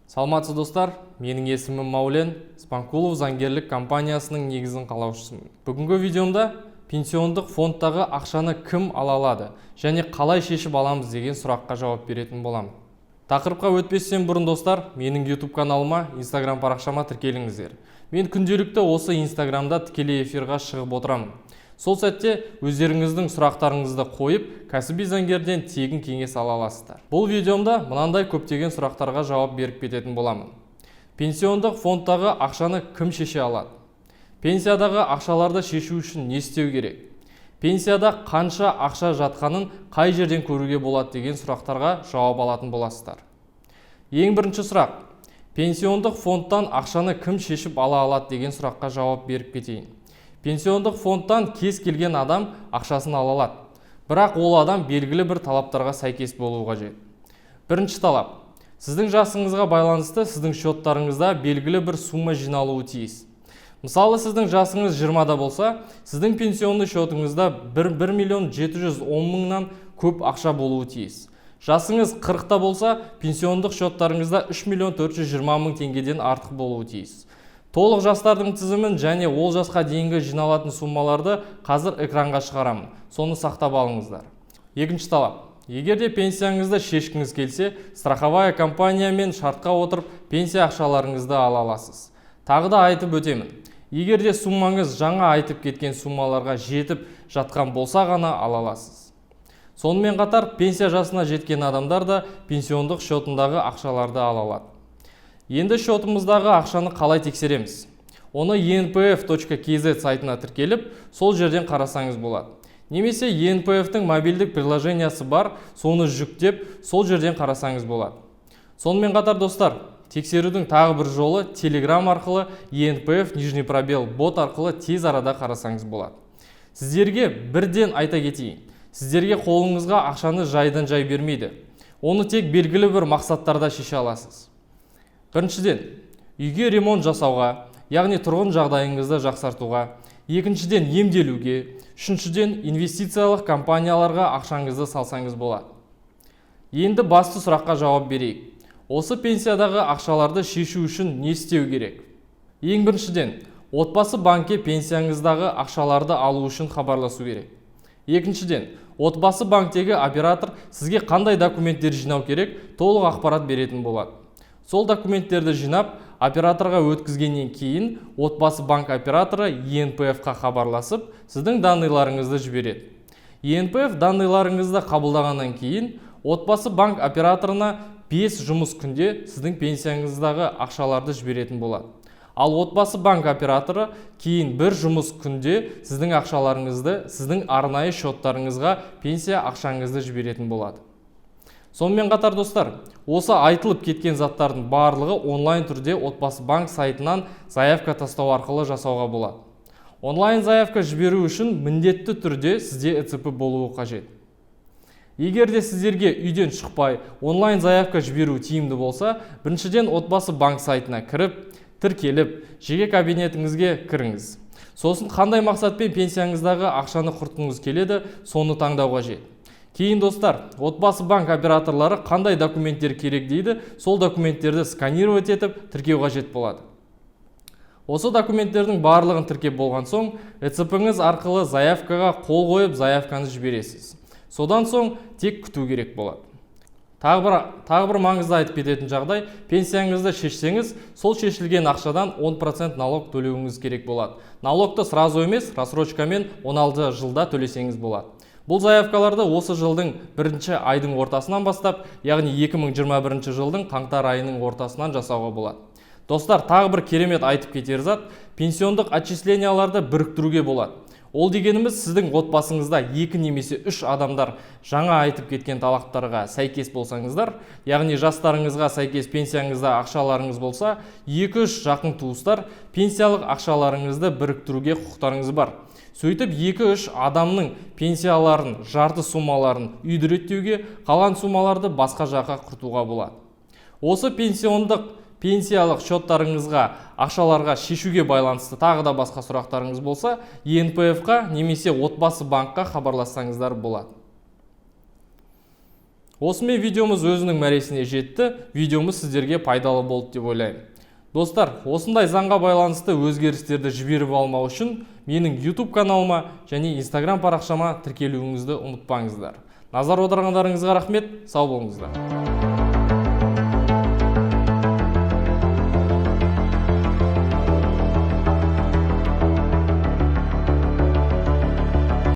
Саламатсыз достар, менің есімім Маулен, Спанкулов заңгерлік компаниясының негізін қалаушысымын. Бүгінгі видеомда пенсиондық фондтағы ақшаны кім ала алады және қалай шешіп аламыз деген сұраққа жауап беретін боламын. Тақырыпқа өтпестен бұрын достар, менің YouTube каналыма, Instagram парақшама тіркеліңіздер. Мен күнделікті осы Instagramда тікелей эфирға шығып отырамын. Сол сәтте өздеріңіздің сұрақтарыңызды қойып, кәсіби заңгерден тегін кеңес ала аласыздар. Бұл видеомда мынандай көптеген сұрақтарға жауап беріп кететін боламын. Пенсиондық фондтағы ақшаны кім шеше алады? Пенсиядағы ақшаларды шешу үшін не істеу керек? Пенсияда қанша ақша жатқанын қай жерден көруге болады деген сұрақтарға жауап алатын боласыздар. Ең бірінші сұрақ: пенсиондық фондтан ақшаны кім шешіп ала алады деген сұраққа жауап беріп кетейін. Пенсиондық фондтан кез келген адам ақшасын ала алады. Бірақ ол адам белгілі бір талаптарға сәйкес болуы қажет. Бірінші талап: сіздің жасыңызға байланысты сіздің шоттарыңызда белгілі бір сумма жиналуы тиіс. Мысалы, сіздің жасыңыз 20-да болса, сіздің пенсионный шотыңызда 1 миллион 710 мыңнан көп ақша болуы тиіс. Жасыңыз 40-та болса, пенсиондық шоттарыңызда 3 миллион 420 мың теңгеден артық болуы тиіс. Толық жастардың тізімін және ол жасқа дейінгі жиналатын суммаларды қазір экранға шығарамын. Соны сақтап алыңыздар. Екінші талап: егер де пенсияңызды шешкіңіз келсе, страховая компаниямен шартқа отырып, пенсия ақшаларыңызды ала аласыз. Тағы да айтып өтемін. Егер де суммаңыз жаңа айтып кеткен суммаларға жетіп жатқан болса ғана ала аласыз. Сонымен қатар, пенсия жасына жеткен адамдар да пенсиондық шотындағы ақшаларды ала алады. Енді шотымыздағы ақшаны қалай тексереміз? Оны enpf.kz сайтына тіркеліп, сол жерден қарасаңыз болады. Немесе ENPF-тің мобильдік приложениясы бар, соны жүктеп, сол жерден қарасаңыз болады. Сонымен қатар достар, тексерудің тағы бір жолы Telegram арқылы ENPF нижний пробел бот арқылы тез арада қарасаңыз болады. Сіздерге бірден айта кетейін. Сіздерге қолыңызға ақшаны жайдан жай бермейді. Оны тек белгілі бір мақсаттарда шеше аласыз. Біріншіден, үйге ремонт жасауға, яғни тұрғын жағдайыңызды жақсартуға. Екіншіден, емделуге. Үшіншіден, инвестициялық компанияларға ақшаңызды салсаңыз болады. Енді басты сұраққа жауап берейік. Осы пенсиядағы ақшаларды шешу үшін не істеу керек? Ең біріншіден, отбасы банкке пенсияңыздағы ақшаларды алу үшін хабарласу керек. Екіншіден, отбасы банктегі оператор сізге қандай документтер жинау керек, толық ақпарат беретін болады. Сол документтерді жинап, операторға өткізгеннен кейін, отбасы банк операторы ENPF-қа хабарласып, сіздің данныйларыңызды жібереді. ENPF данныйларыңызды қабылдағаннан кейін, отбасы банк операторына 5 жұмыс күнде сіздің пенсияңыздағы ақшаларды жіберетін болады. Ал отбасы банк операторы кейін 1 жұмыс күнде сіздің ақшаларыңызды сіздің арнайы шоттарыңызға пенсия ақшаңызды жіберетін болады. Сонымен қатар достар, осы айтылып кеткен заттардың барлығы онлайн түрде отбасы банк сайтынан заявка тастау арқылы жасауға болады. Онлайн заявка жіберу үшін міндетті түрде сізде ЭЦП болуы қажет. Егер де сіздерге үйден шықпай онлайн заявка жіберу тиімді болса, біріншіден отбасы банк сайтына кіріп, тіркеліп, жеке кабинетіңізге кіріңіз. Сосын қандай мақсатпен пенсияңыздағы ақшаны құртқыңыз келеді, соны таңдау қажет. Кейін достар, отбасы банк операторлары қандай документтер керек дейді, сол документтерді сканировать етіп, тіркеу қажет болады. Осы документтердің барлығын тіркеп болған соң, ЭЦП-іңіз арқылы заявкаға қол қойып, заявканы жібересіз. Содан соң тек күту керек болады. Тағы бір маңызды айтып кететін жағдай: пенсияңызды шешсеңіз, сол шешілген ақшадан 10% налог төлеуіңіз керек болады. Налогты сразу емес, рассрочкамен 16 жылда төлесеңіз болады. Бұл заявкаларды осы жылдың 1 айдың ортасынан бастап, яғни 2021 жылдың қаңтар айының ортасынан жасауға болады. Достар, тағы бір керемет айтып кетер зат: пенсиондық отчисленияларды біріктіруге болады. Ол дегеніміз, сіздің отбасыңызда 2 немесе 3 адамдар жаңа айтып кеткен талаптарға сәйкес болсаңыздар, яғни жастарыңызға сәйкес пенсияңызда ақшаларыңыз болса, 2-3 жақын туыстар пенсиялық ақшаларыңызды біріктіруге құқықтарыңыз бар. Сөйтіп 2-3 адамның пенсияларын, жарты суммаларын үйді реттеуге, қалған суммаларды басқа жаққа құртуға болады. Осы пенсиялық шоттарыңызға, ақшаларға шешуге байланысты тағы да басқа сұрақтарыңыз болса, ENPF-қа немесе отбасы банкқа хабарлассаңыздар болады. Осымен видеомыз өзінің мәресіне жетті. Видеомыз сіздерге пайдалы болды деп ойлаймын. Достар, осындай заңға байланысты өзгерістерді жіберіп алмау үшін менің YouTube каналыма және Instagram парақшама тіркелуіңізді ұмытпаңыздар. Назар аударғандарыңызға рахмет, сау болыңыздар.